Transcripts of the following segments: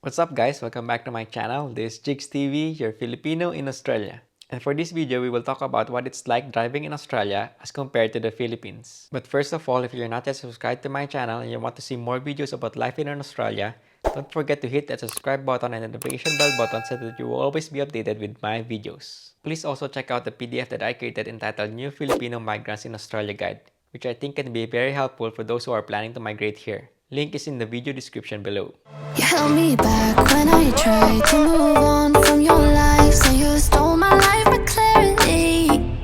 What's up guys? Welcome back to my channel. This is Jigs TV, your Filipino in Australia. And for this video, we will talk about what it's like driving in Australia as compared to the Philippines. But first of all, if you're not yet subscribed to my channel and you want to see more videos about life in Australia, don't forget to hit that subscribe button and the notification bell button so that you will always be updated with my videos. Please also check out the PDF that I created entitled New Filipino Migrants in Australia Guide, which I think can be very helpful for those who are planning to migrate here. Link is in the video description below. You held me back when I tried to move on from your life, so you stole my life with clarity.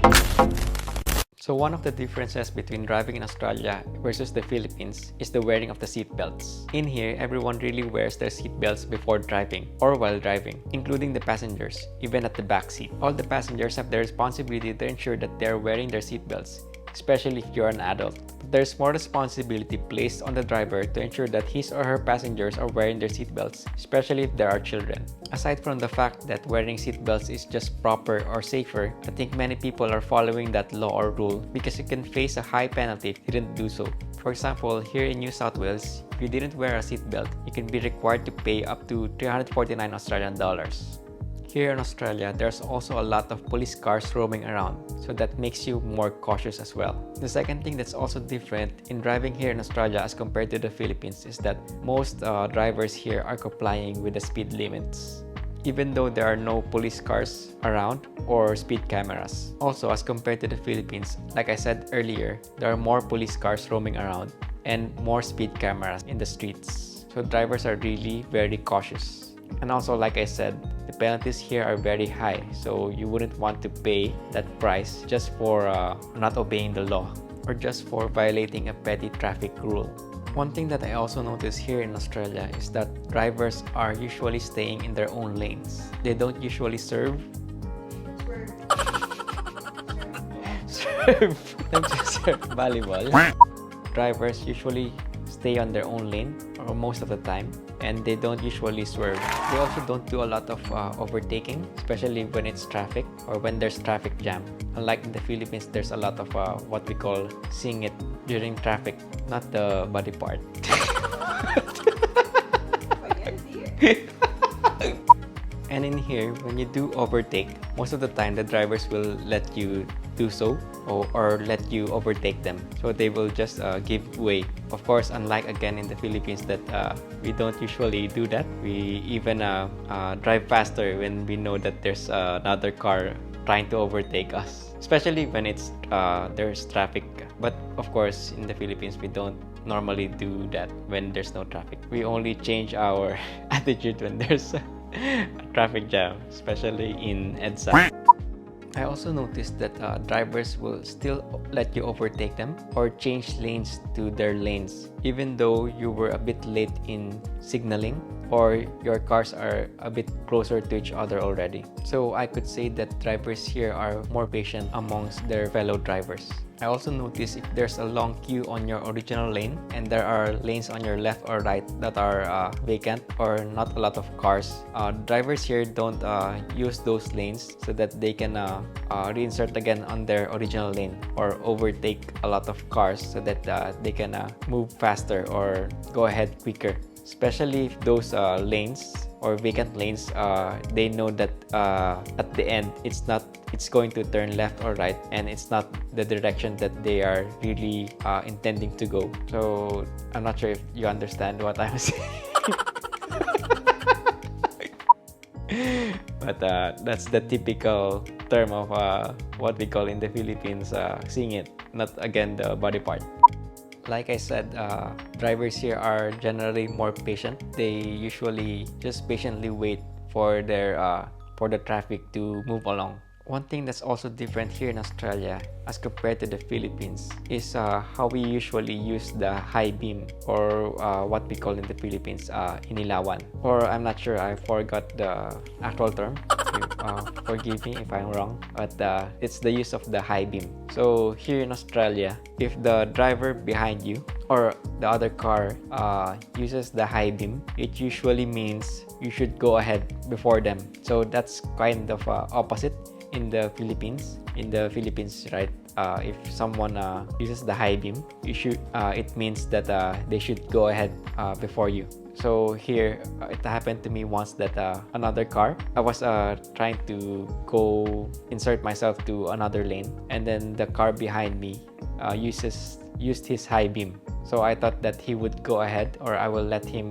So one of the differences between driving in Australia versus the Philippines is the wearing of the seat belts. In here, everyone really wears their seat belts before driving or while driving, including the passengers, even at the back seat. All the passengers have the responsibility to ensure that they are wearing their seat belts, especially if you're an adult. But there's more responsibility placed on the driver to ensure that his or her passengers are wearing their seatbelts, especially if there are children. Aside from the fact that wearing seatbelts is just proper or safer, I think many people are following that law or rule because you can face a high penalty if you didn't do so. For example, here in New South Wales, if you didn't wear a seatbelt, you can be required to pay up to 349 Australian dollars. Here in Australia, there's also a lot of police cars roaming around, so that makes you more cautious as well. The second thing that's also different in driving here in Australia as compared to the Philippines is that most drivers here are complying with the speed limits, even though there are no police cars around or speed cameras. Also, as compared to the Philippines, like I said earlier, there are more police cars roaming around and more speed cameras in the streets. So drivers are really very cautious. And also, like I said, the penalties here are very high, so you wouldn't want to pay that price just for not obeying the law or just for violating a petty traffic rule. One thing that I also notice here in Australia is that drivers are usually staying in their own lanes. They don't usually serve. Serve. Don't just serve volleyball. Drivers usually stay on their own lane or most of the time, and they don't usually swerve. They also don't do a lot of overtaking, especially when it's traffic or when there's traffic jam. Unlike in the Philippines, there's a lot of what we call sing it during traffic, not the body part. And in here, when you do overtake, most of the time the drivers will let you do so or let you overtake them. So they will just give way. Of course, unlike again in the Philippines that we don't usually do that. We even drive faster when we know that there's another car trying to overtake us, especially when it's there's traffic. But of course, in the Philippines, we don't normally do that when there's no traffic. We only change our attitude when there's a traffic jam, especially in EDSA. I also noticed that drivers will still let you overtake them or change lanes to their lanes, even though you were a bit late in signaling or your cars are a bit closer to each other already. So I could say that drivers here are more patient amongst their fellow drivers. I also noticed if there's a long queue on your original lane and there are lanes on your left or right that are vacant or not a lot of cars, drivers here don't use those lanes so that they can reinsert again on their original lane or overtake a lot of cars so that they can move faster or go ahead quicker. Especially if those lanes or vacant lanes, they know that at the end it's going to turn left or right, and it's not the direction that they are really intending to go. So I'm not sure if you understand what I'm saying. But that's the typical term of what we call in the Philippines seeing it, not again the body part. Like I said, drivers here are generally more patient. They usually just patiently wait for the traffic to move along. One thing that's also different here in Australia as compared to the Philippines is how we usually use the high beam, or what we call in the Philippines inilawan. Or I'm not sure, I forgot the actual term. Forgive me if I'm wrong, but it's the use of the high beam. So here in Australia, if the driver behind you or the other car uses the high beam, it usually means you should go ahead before them. So that's kind of opposite in the Philippines. In the Philippines, right, if someone uses the high beam, it means that they should go ahead before you. So here, it happened to me once that another car, I was trying to go insert myself to another lane, and then the car behind me used his high beam. So I thought that he would go ahead, or I will let him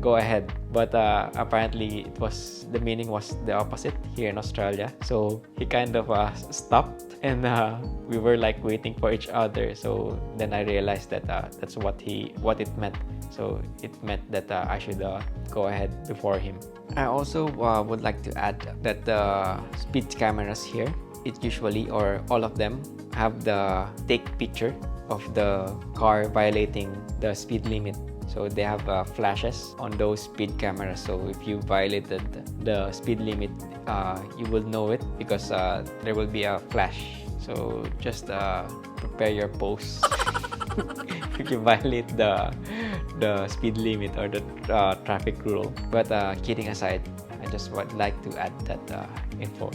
go ahead. But apparently, the meaning was the opposite here in Australia. So he kind of stopped, and we were like waiting for each other. So then I realized that that's what it meant. So it meant that I should go ahead before him. I also would like to add that the speed cameras here, it usually, or all of them, have the take picture of the car violating the speed limit. So they have flashes on those speed cameras. So if you violated the speed limit, you will know it because there will be a flash. So just prepare your pose if you violate the speed limit or the traffic rule. But kidding aside, I just would like to add that info.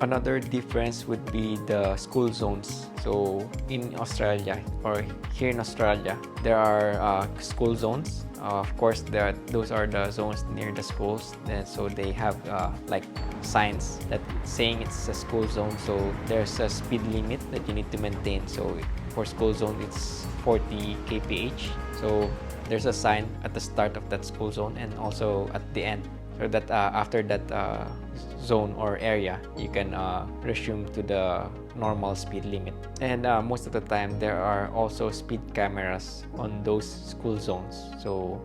Another difference would be the school zones. So in Australia, or here in Australia, there are school zones. Of course, those are the zones near the schools. And so they have like signs that saying it's a school zone. So there's a speed limit that you need to maintain. So for school zone, it's 40 kph. So there's a sign at the start of that school zone and also at the end. So that after that zone or area, you can resume to the normal speed limit. And most of the time, there are also speed cameras on those school zones. So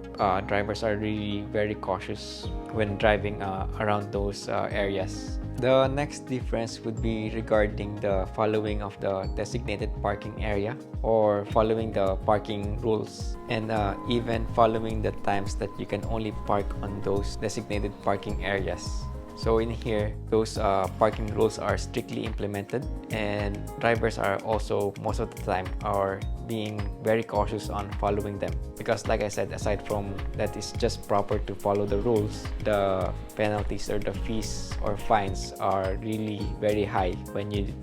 drivers are really very cautious when driving around those areas. The next difference would be regarding the following of the designated parking area, or following the parking rules, and even following the times that you can only park on those designated parking areas. So in here, those parking rules are strictly implemented, and drivers are also most of the time are being very cautious on following them, because like I said, aside from that it's just proper to follow the rules, the penalties or the fees or fines are really very high when you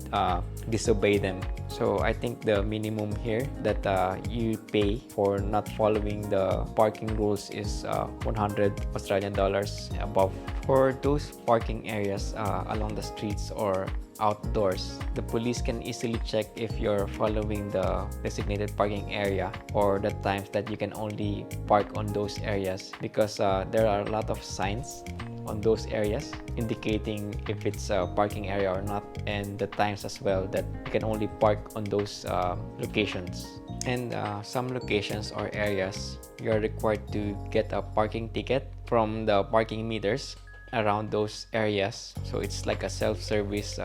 disobey them. So I think the minimum here that you pay for not following the parking rules is 100 Australian dollars above. For those parking areas along the streets or outdoors, the police can easily check if you're following the designated parking area or the times that you can only park on those areas, because there are a lot of signs on those areas indicating if it's a parking area or not, and the times as well that you can only park on those locations. And some locations or areas, you're required to get a parking ticket from the parking meters around those areas. So it's like a self-service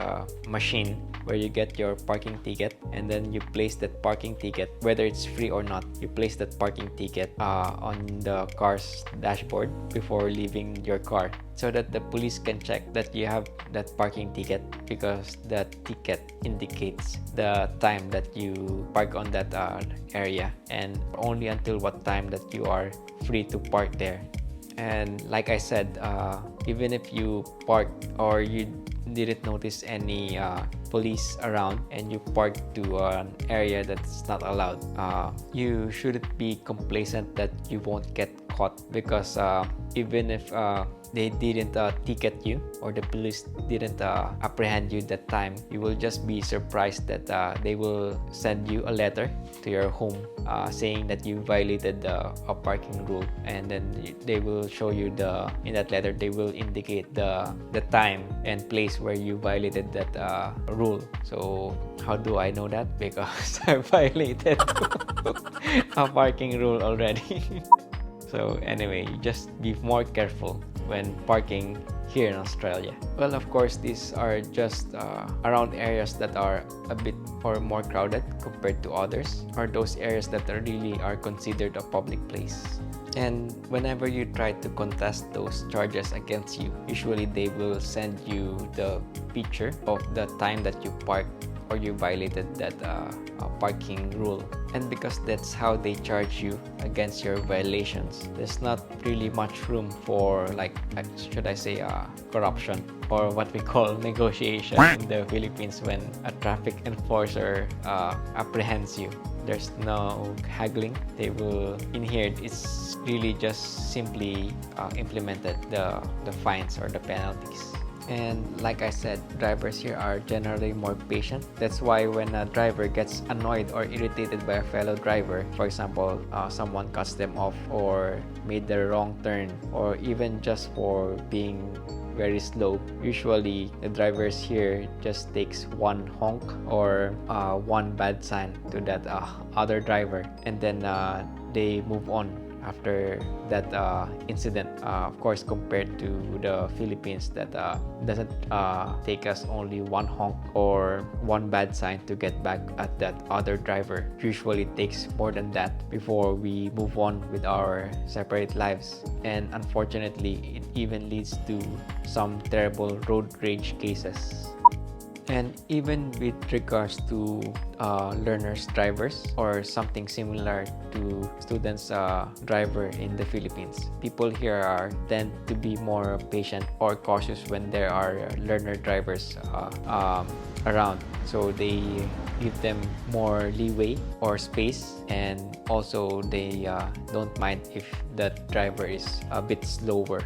machine where you get your parking ticket, and then you place that parking ticket, whether it's free or not, you place that parking ticket on the car's dashboard before leaving your car, so that the police can check that you have that parking ticket, because that ticket indicates the time that you park on that area, and only until what time that you are free to park there. And like I said, even if you park or you didn't notice any police around and you park to an area that's not allowed, you shouldn't be complacent that you won't get caught, because even if they didn't ticket you or the police didn't apprehend you that time, you will just be surprised that they will send you a letter to your home saying that you violated a parking rule, and then they will show you in that letter they will indicate the time and place where you violated that rule. So how do I know that? Because I violated a parking rule already. So anyway, just be more careful when parking here in Australia. Well, of course, these are just around areas that are a bit or more crowded compared to others, or those areas that really are considered a public place. And whenever you try to contest those charges against you, usually they will send you the picture of the time that you parked or you violated that parking rule. And because that's how they charge you against your violations, there's not really much room for should I say corruption, or what we call negotiation in the Philippines. When a traffic enforcer apprehends you, there's no haggling. They will, in here, it's really just simply implemented the fines or the penalties. And like I said, drivers here are generally more patient. That's why when a driver gets annoyed or irritated by a fellow driver, for example, someone cuts them off or made the wrong turn, or even just for being very slow, usually the drivers here just takes one honk or one bad sign to that other driver, and then they move on after that incident. Of course, compared to the Philippines, that doesn't take us only one honk or one bad sign to get back at that other driver. Usually it takes more than that before we move on with our separate lives. And unfortunately, it even leads to some terrible road rage cases. And even with regards to learners drivers, or something similar to students driver in the Philippines, people here tend to be more patient or cautious when there are learner drivers around. So they give them more leeway or space, and also they don't mind if that driver is a bit slower.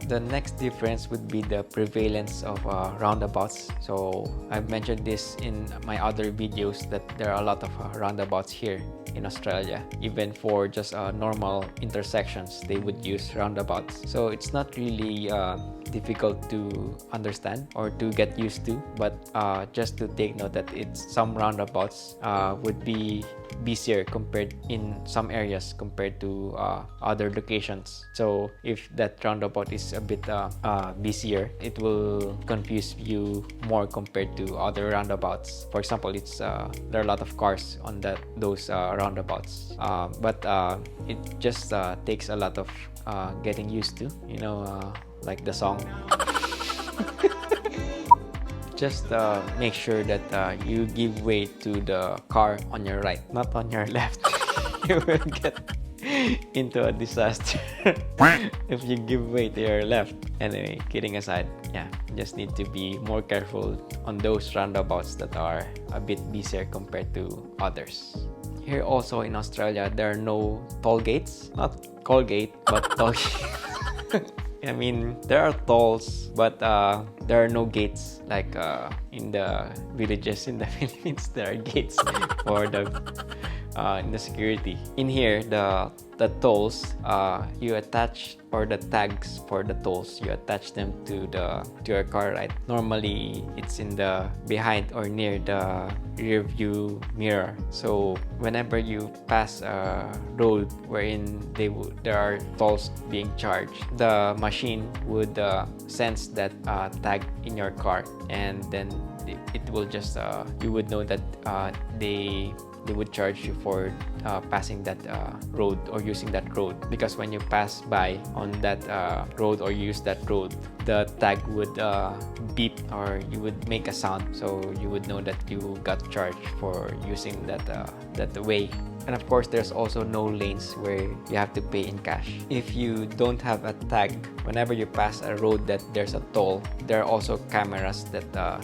The next difference would be the prevalence of roundabouts. So I've mentioned this in my other videos that there are a lot of roundabouts here in Australia. Even for just normal intersections, they would use roundabouts. So it's not really difficult to understand or to get used to, but just to take note that some roundabouts would be busier compared in some areas compared to other locations. So if that roundabout is a bit busier, it will confuse you more compared to other roundabouts. For example, there are a lot of cars on those roundabouts, but it just takes a lot of getting used to, like the song. Just make sure that you give way to the car on your right, not on your left. You will get into a disaster if you give way to your left. Anyway, kidding aside, yeah, you just need to be more careful on those roundabouts that are a bit busier compared to others. Here also in Australia, there are no toll gates. Not Colgate, but toll gates. I mean, there are tolls, but there are no gates like in the villages in the Philippines. There are gates for in the security. In here, the tolls, you attach, or the tags for the tolls, you attach them to your car, right? Normally, it's in the behind or near the rear view mirror. So whenever you pass a road wherein there are tolls being charged, the machine would sense that tag in your car, and then it will just you would know that they would charge you for passing that road or using that road, because when you pass by on that road or use that road, the tag would beep, or you would make a sound, so you would know that you got charged for using that way. And of course, there's also no lanes where you have to pay in cash. If you don't have a tag, whenever you pass a road that there's a toll, there are also cameras that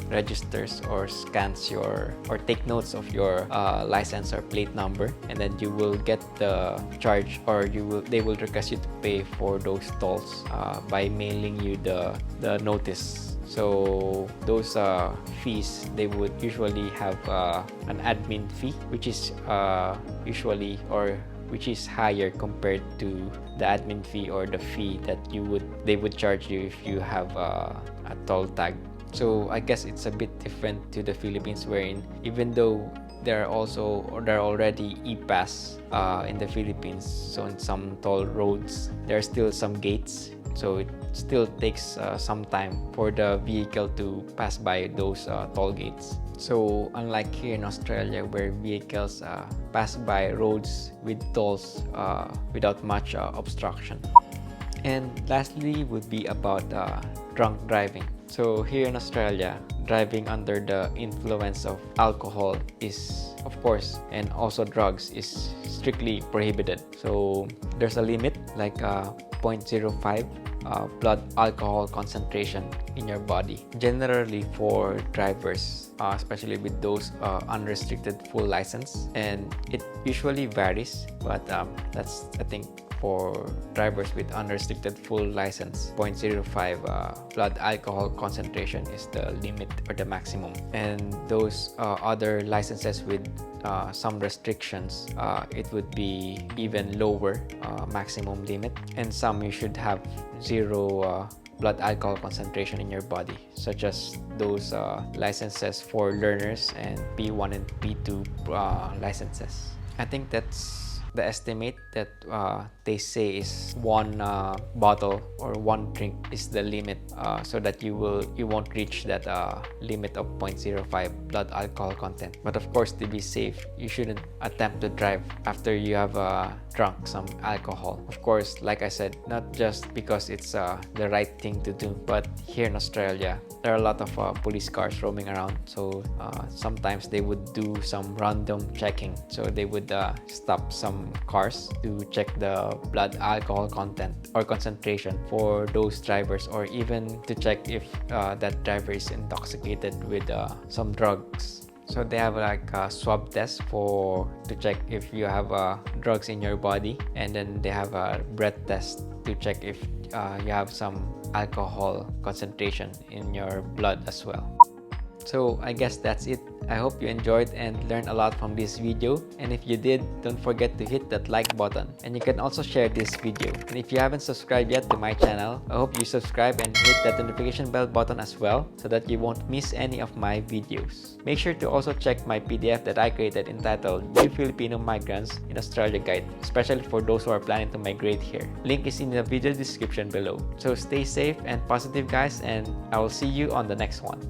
registers or scans or take notes of your license or plate number, and then you will get the charge, or they will request you to pay for those tolls by mailing you the notice. So those fees, they would usually have an admin fee, which is which is higher compared to the admin fee or the fee that they would charge you if you have a toll tag. So I guess it's a bit different to the Philippines, wherein even though there are already e-pass in the Philippines, so in some toll roads there are still some gates. So it still takes some time for the vehicle to pass by those toll gates. So unlike here in Australia, where vehicles pass by roads with tolls without much obstruction. And lastly would be about drunk driving. So here in Australia, driving under the influence of alcohol is, of course, and also drugs is strictly prohibited. So there's a limit like 0.05 blood alcohol concentration in your body. Generally for drivers, especially with those unrestricted full license, and it usually varies, but that's, I think, for drivers with unrestricted full license, 0.05 blood alcohol concentration is the limit or the maximum. And those other licenses with some restrictions, it would be even lower maximum limit. And some you should have zero blood alcohol concentration in your body, such as those licenses for learners and P1 and P2 licenses. I think that's the estimate that they say is one bottle or one drink is the limit, so that you won't reach that limit of 0.05 blood alcohol content. But of course, to be safe, you shouldn't attempt to drive after you have drunk some alcohol. Of course, like I said, not just because it's the right thing to do, but here in Australia there are a lot of police cars roaming around, so sometimes they would do some random checking. So they would stop some cars to check the blood alcohol content or concentration for those drivers, or even to check if that driver is intoxicated with some drugs. So they have like a swab test to check if you have drugs in your body, and then they have a breath test to check if you have some alcohol concentration in your blood as well. So I guess that's it. I hope you enjoyed and learned a lot from this video, and if you did, don't forget to hit that like button, and you can also share this video. And if you haven't subscribed yet to my channel, I hope you subscribe and hit that notification bell button as well, so that you won't miss any of my videos. Make sure to also check my PDF that I created entitled New Filipino Migrants in Australia Guide, especially for those who are planning to migrate here. Link is in the video description below. So stay safe and positive, guys, and I will see you on the next one.